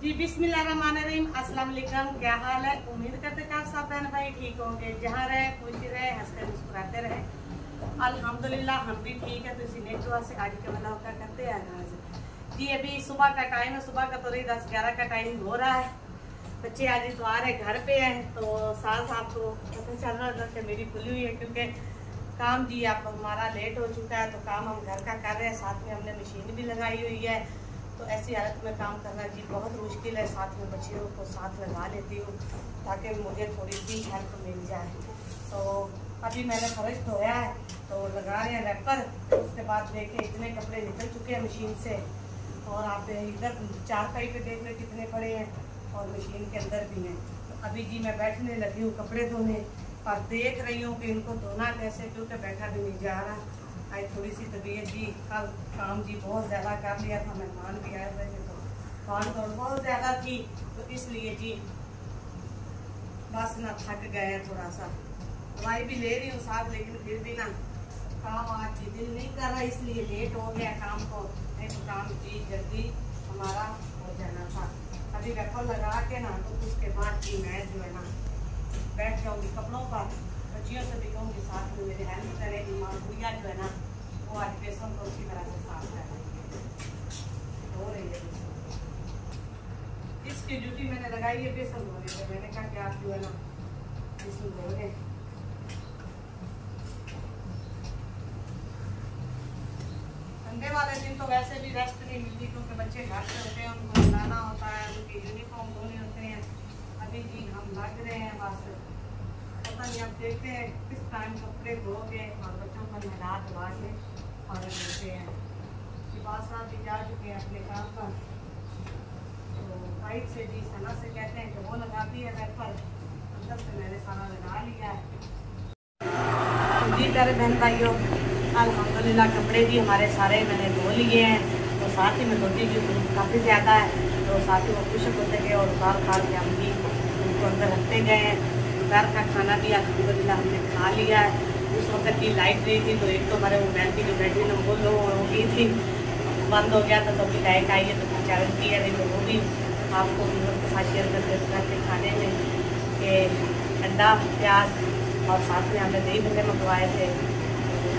जी बिस्मिल्लाहिर्रहमानिर्रहीम, अस्सलाम वालेकुम। क्या हाल है? उम्मीद करते हैं आप सब बहन भाई ठीक होंगे, जहाँ रहे खुश रहे, हंसते मुस्कुराते रहे। अल्हम्दुलिल्लाह हम भी ठीक है। तो इसी नेक दुआ से आज का वाला होता करते हैं आगाज। जी अभी सुबह का टाइम है, सुबह का तो 10-11 का टाइम हो रहा है। बच्चे आज इतवार है, घर पे हैं, तो सास आपको पता चल रहा था कि मेरी खुली हुई है, क्योंकि काम जी आप हमारा लेट हो चुका है। तो काम हम घर का कर रहे हैं, साथ में हमने मशीन भी लगाई हुई है। तो ऐसी हालत में काम करना जी बहुत मुश्किल है। साथ में बच्चियों को साथ लगा लेती हूँ ताकि मुझे थोड़ी सी हेल्प मिल जाए। तो अभी मैंने फर्श धोया है, तो लगा रहे हैं रैपर। उसके बाद देखे इतने कपड़े निकल चुके हैं मशीन से, और आप इधर चारपाई पे देख रहे कितने पड़े हैं, और मशीन के अंदर भी हैं। तो अभी जी मैं बैठने लगी हूँ कपड़े धोने, और देख रही हूँ कि इनको धोना कैसे, क्योंकि बैठा भी नहीं जा रहा। आज थोड़ी सी तबीयत जी, कल काम जी बहुत ज़्यादा कर लिया था, मेहमान भी आए हुए थे, तो काम तो बहुत ज़्यादा थी, तो इसलिए जी बस ना थक गए हैं थोड़ा सा। दवाई भी ले रही हूँ साथ, लेकिन फिर भी ना काम आज जी दिल नहीं कर रहा, इसलिए लेट हो गया काम को। नहीं तो काम जी जल्दी हमारा हो जाना था। अभी रैपर लगा के ना, तो उसके बाद जी मैं जो है ना बैठ जाऊँगी कपड़ों पर। बच्चियों से भी कहूँगी साथ में मेरी हेल्प करेगी। माँ गुड़िया जो है ना, वो आज बेसन को उसी तरह से साफ कर रही है, हो रही है बेसन। इसकी ड्यूटी मैंने लगाई है बेसन धोने पे। मैंने कहा कि आप जो है ना बेसन धोने। संडे वाले दिन तो वैसे भी रेस्ट नहीं मिलती, क्योंकि बच्चे घर से होते हैं, उनको खिलाना होता है, उनकी यूनिफॉर्म धोने होते हैं। अभी जी हम लग रहे हैं बस, पता नहीं आप देखते हैं किस टाइम कपड़े धोगे और बच्चों को नहला धुला के और देते हैं। शिफात साहब भी जा चुके हैं अपने काम पर, तो साइड से जी सना से कहते हैं कि वो लगाती है रैपर, अंदर से मैंने सारा लगा लिया है। जी प्यारे बहन भाइयों, अल्हम्दुलिल्लाह कपड़े जी हमारे सारे मैंने धो लिए हैं। तो साथ ही में धोती भी काफ़ी ज़्यादा है, तो साथ ही वो खुशक होते गए और उतार के हम जी उनको अंदर रखते गए हैं। दोपहर का खाना भी अल्हम्दुलिल्लाह हमने खा लिया है। उस वक्त की लाइट गई थी, तो एक तो हमारे मोबाइल की जो बैटरी ना वो लो हो गई थी, बंद हो गया था। तो अभी लाइट आई है, तो कुछ चैलेंज किया नहीं, तो वो भी आपको के साथ शेयर करके खाने में कि अंडा प्याज, और साथ में हमने दही भल्ले मंगवाए थे।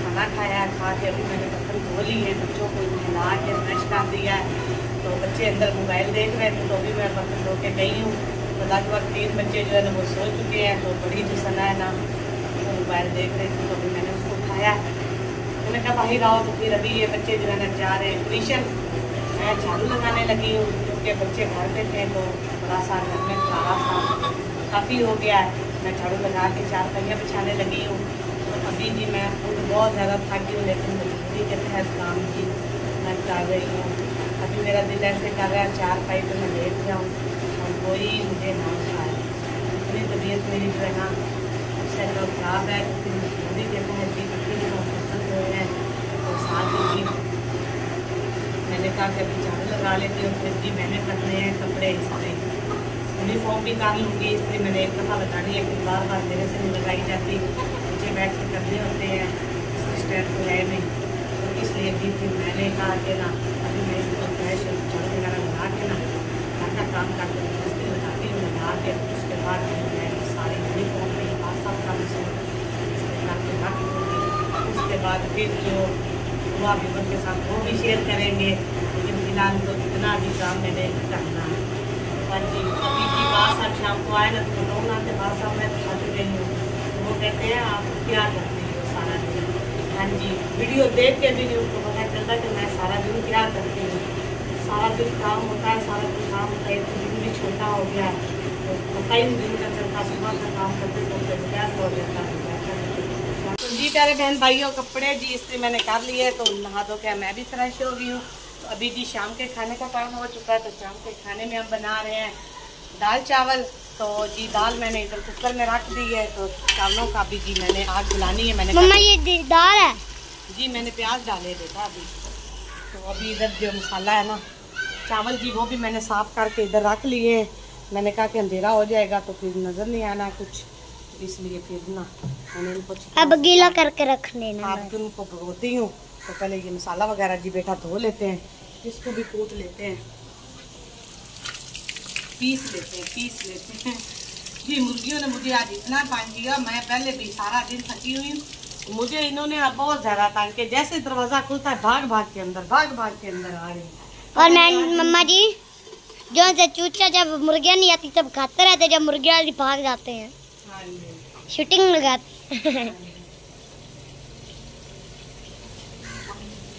खाना खाया, खा के अभी मैंने बर्तन धो ली है, बच्चों को नहला के फ्रेश कर दिया है। तो बच्चे अंदर मोबाइल देख रहे थे, तो अभी मैं बर्तन धो के गई हूँ। तो लगभग 3 बच्चे जो है ना वो सो चुके हैं। तो बड़ी जो सना है ना वो मोबाइल देख रहे थे, तो अभी मैंने उसको उठाया। मैंने कहा बाहर आओ, तो फिर अभी ये बच्चे जो है ना जा रहे हैं ट्यूशन। मैं झाड़ू लगाने लगी हूँ, क्योंकि बच्चे घर पे थे, तो बड़ा सा घर में खलारा सा काफ़ी हो गया है। मैं झाड़ू लगा के 4 पहिया बिछाने लगी हूँ। तो अभी जी मैं खुद बहुत ज़्यादा थकी हूँ, लेकिन मजबूरी के तहत काम जी मैं कर रही हूँ। अभी मेरा दिल ऐसे कर रहा है 4 पाई पे मैं लेट जाऊँ और कोई मुझे ना उठाए। इतनी तबीयत मेरी जो है ना उससे लोग खराब है, क्योंकि मजबूरी के तहत जी बच्चे जो पसंद हुए हैं। और साथ ही मैंने कहा कि अभी झाड़ू लगा लेती हूँ, फिर भी मैंने करने हैं कपड़े सारे। यूनिफॉर्म भी कर लूँगी, इसलिए मैंने एक दफ़ा लगानी है, फिर बार बार मेरे से नहीं लगाई जाती, मुझे बैठ के करने होते हैं स्टैंड को है में। तो इसलिए भी फिर मैंने कहा कि ना अभी मैं इसको फ्रेश झाड़ू वगैरह लगा के ना घर का काम करके मस्ती लगाती हूँ, लगा के उसके बाद मैं सारी यूनिफॉर्म में सब काम से करके रख दूँगी। उसके बाद फिर जो हुआ भी उनके साथ वो भी शेयर करेंगे, लेकिन फिलहाल तो इतना भी काम मैंने करना है। हाँ जी, अभी की बात साहब शाम को आए ना, तो लोग आते बात साहब मैं थक गई हूँ, तो वो कहते हैं आप क्या करती हो सारा दिन। हाँ जी, वीडियो देख के भी नहीं उसको पता चलता कि मैं सारा दिन क्या करती हूँ। सारा दिन काम होता है, सारा दिन काम होता है, तो दिन भी छोटा हो गया है, तो पता ही दिन का चलता। सुबह का काम करते करते क्या हो जाता है। तो जी प्यारे बहन भाइयों, कपड़े जी इस्त्री मैंने कर लिए, तो नहा धो के मैं भी फ्रेश हो गई हूँ। तो अभी जी शाम के खाने का टाइम हो चुका है। तो शाम के खाने में हम बना रहे हैं दाल चावल। तो जी दाल मैंने इधर कुकर में रख दी है, तो चावलों का भी जी मैंने आग जलानी है। मैंने मम्मा ये दाल है जी, मैंने प्याज डाले बेटा अभी। तो अभी इधर जो मसाला है ना चावल जी, वो भी मैंने साफ़ करके इधर रख लिए हैं। मैंने कहा कि अंधेरा हो जाएगा तो फिर नज़र नहीं आना कुछ, तो इसलिए फिर ना मैंने इनको अब गीला करके रख लेना। आप उनको भगोती हूँ, तो पहले ये मसाला वगैरह जी बेटा धो लेते हैं, इसको भी कूट लेते हैं। पीस लेते हैं जी। मुर्गियों ने मुझे आज इतना तंग किया, मैं पहले भी सारा दिन थकी हुई हूँ, मुझे इन्होंने अब बहुत ज्यादा तंग किया। जैसे दरवाजा खुलता है भाग भाग के अंदर आ रही। और मैं मम्मा जी जो से चूचा जब मुर्गियाँ नहीं आती तब खाते रहते, जब मुर्गियाँ भाग जाते हैं हाँ जी। शूटिंग लगाते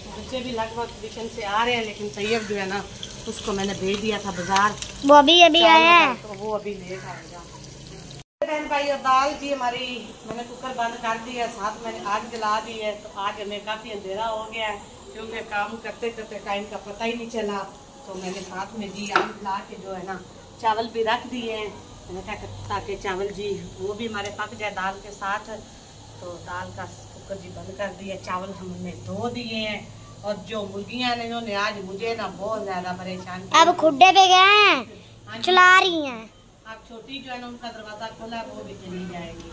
बच्चे भी लगभग ट्यूशन से आ रहे हैं, लेकिन तैयब जो है ना उसको मैंने भेज दिया था बाजार, वो अभी आया है। तो वो अभी लेट आएगा। बहन भाई और दाल जी हमारी मैंने कुकर बंद कर दिया, साथ मैंने आग जला दी है। तो आज हमें काफ़ी अंधेरा हो गया है, क्योंकि काम करते करते टाइम का पता ही नहीं चला। तो मैंने साथ में जी आग जला के जो है ना चावल भी रख दिए हैं, मैंने कहा ताकि चावल जी वो भी हमारे पक जाए दाल के साथ। तो दाल का कुकर जी बंद कर दिया, चावल हमने धो दिए हैं। और जो मुर्गियाँ ने इन्होंने आज मुझे ना बहुत ज़्यादा परेशान किया। अब खुड्डे पे गए हैं, चला रही हैं। अब छोटी जो है ना उनका दरवाजा खोला है, वो भी चली जाएगी।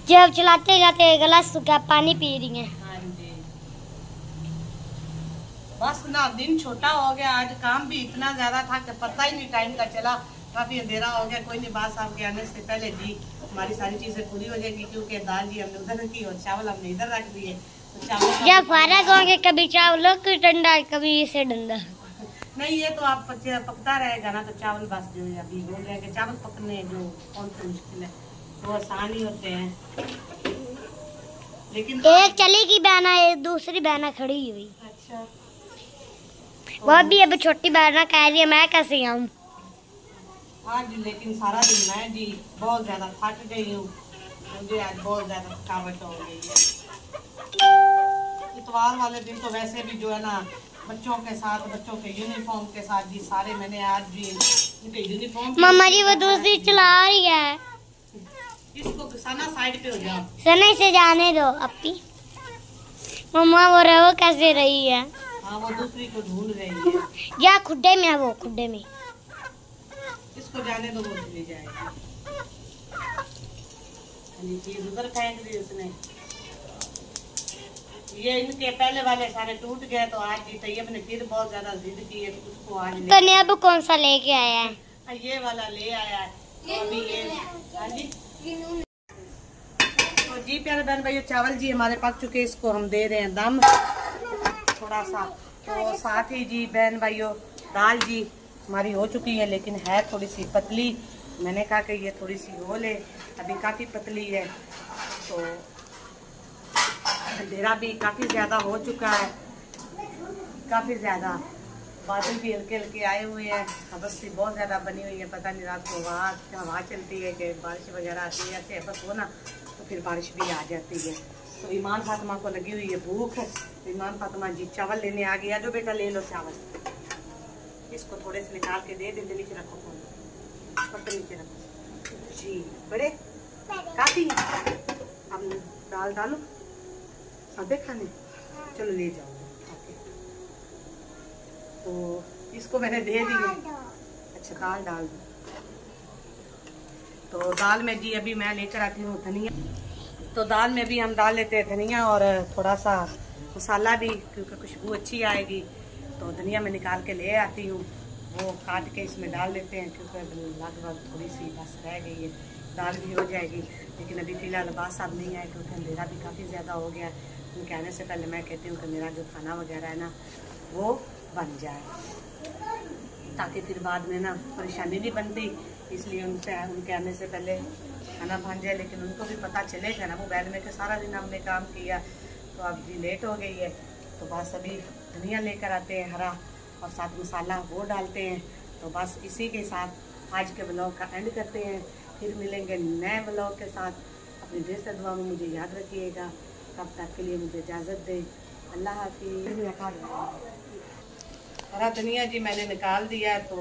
जब चलाते जाते गिलास सूखा पानी पी रही हैं। हाँ जी, बस ना दिन छोटा हो गया, आज काम भी इतना ज्यादा था कि पता ही नहीं टाइम का चला। काफी अंधेरा हो गया। कोई नहीं, बात साहब के आने से पहले जी हमारी सारी चीजें पूरी हो जाएगी, क्योंकि दाल जी हमने उधर की और चावल हमने इधर रख दिए। तो चावल जब फारग होंगे कभी चावलों की डंडा कभी इसे डंडा। नहीं, ये तो आप पकता रहेगा ना, तो चावल बस जो है अभी बोल रहे हैं कि चावल पकने जो कौन सी मुश्किल है, वो आसान ही होते हैं। लेकिन एक चलेगी बहना, एक दूसरी बहना खड़ी हुई। अच्छा, वो भी अब छोटी बहना कह रही है मैं कैसे आऊँ आज। लेकिन सारा दिन मैं जी बहुत ज्यादा थक गई हूँ, मुझे आज बहुत ज्यादा थकावट हो गई है। इतवार वाले दिन तो वैसे भी जो है ना बच्चों के साथ, बच्चों के यूनिफॉर्म के साथ जी सारे मैंने आज भी उनके यूनिफॉर्म। मम्मा जी वो दूसरी चला रही है, इसको सना साइड पे हो जाओ। सना से जाने दो अपी। मम्मा वो रहो कैसे रही है। हाँ, वो दूसरी को ढूंढ रही है। या खुड्डे में है, वो खुड्डे में। इसको जाने दो, वो चली जाएगी। चीज उधर फेंक दी उसने। ये इनके पहले वाले सारे टूट गए, तो आज जी तैयब ने फिर बहुत ज्यादा जिद की है, तो उसको आज कन्या अब कौन सा लेके आया है? ये वाला ले आया है। तो अभी ये हाँ जी, तो जी प्यारे बहन भाई चावल जी हमारे पक चुके, इसको हम दे रहे हैं दम थोड़ा सा। तो साथ ही जी बहन भाइयों दाल जी हमारी हो चुकी है, लेकिन है थोड़ी सी पतली। मैंने कहा कि ये थोड़ी सी हो ले, अभी काफ़ी पतली है। तो अंधेरा भी काफ़ी ज़्यादा हो चुका है, काफ़ी ज़्यादा बादल भी हल्के हल्के आए हुए हैं, हवस भी बहुत ज़्यादा बनी हुई है। पता नहीं रात को हवा चलती है कि बारिश वगैरह आती है, ऐसे हवस हो ना तो फिर बारिश भी आ जाती है। तो ईमान फातिमा को लगी हुई है भूख, तो ईमान फातिमा जी चावल लेने आ गया। जो बेटा ले लो चावल, इसको थोड़े से निकाल के दे दे। नीचे रखो फोन, पत्ते नीचे रखो जी। बड़े काफ़ी अब दाल डालो सादे खाने, चलो ले जाओ। तो इसको मैंने दे दी है। अच्छा दाल डाल दो। तो दाल में जी अभी मैं लेकर आती हूँ धनिया। तो दाल में भी हम डाल लेते हैं धनिया और थोड़ा सा मसाला भी, क्योंकि खुशबू अच्छी आएगी। तो धनिया में निकाल के ले आती हूँ, वो काट के इसमें डाल लेते हैं, क्योंकि लगभग थोड़ी सी बस रह गई है, दाल भी हो जाएगी। लेकिन अभी फ़िलहाल बात साहब नहीं आए, क्योंकि अंधेरा भी काफ़ी ज़्यादा हो गया। उनके आने से पहले मैं कहती हूँ कि मेरा जो खाना वगैरह है ना वो बन जाए, ताकि फिर बाद में ना परेशानी नहीं बनती। इसलिए उनके आने से पहले खाना बन जाए। लेकिन उनको भी पता चलेगा ना, मोबाइल में कि सारा दिन हमने काम किया, तो अब जी लेट हो गई है। तो बस अभी धनिया लेकर आते हैं हरा, और साथ मसाला वो डालते हैं। तो बस इसी के साथ आज के ब्लॉग का एंड करते हैं। फिर मिलेंगे नए ब्लॉग के साथ। अपनी ढेर से दुआ में मुझे याद रखिएगा। तब तक के लिए मुझे इजाज़त दें। अल्लाह हाफिज़। हरा धनिया जी मैंने निकाल दिया, तो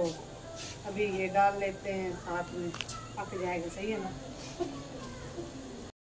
अभी ये डाल लेते हैं साथ में, पक जाएगा। सही है ना।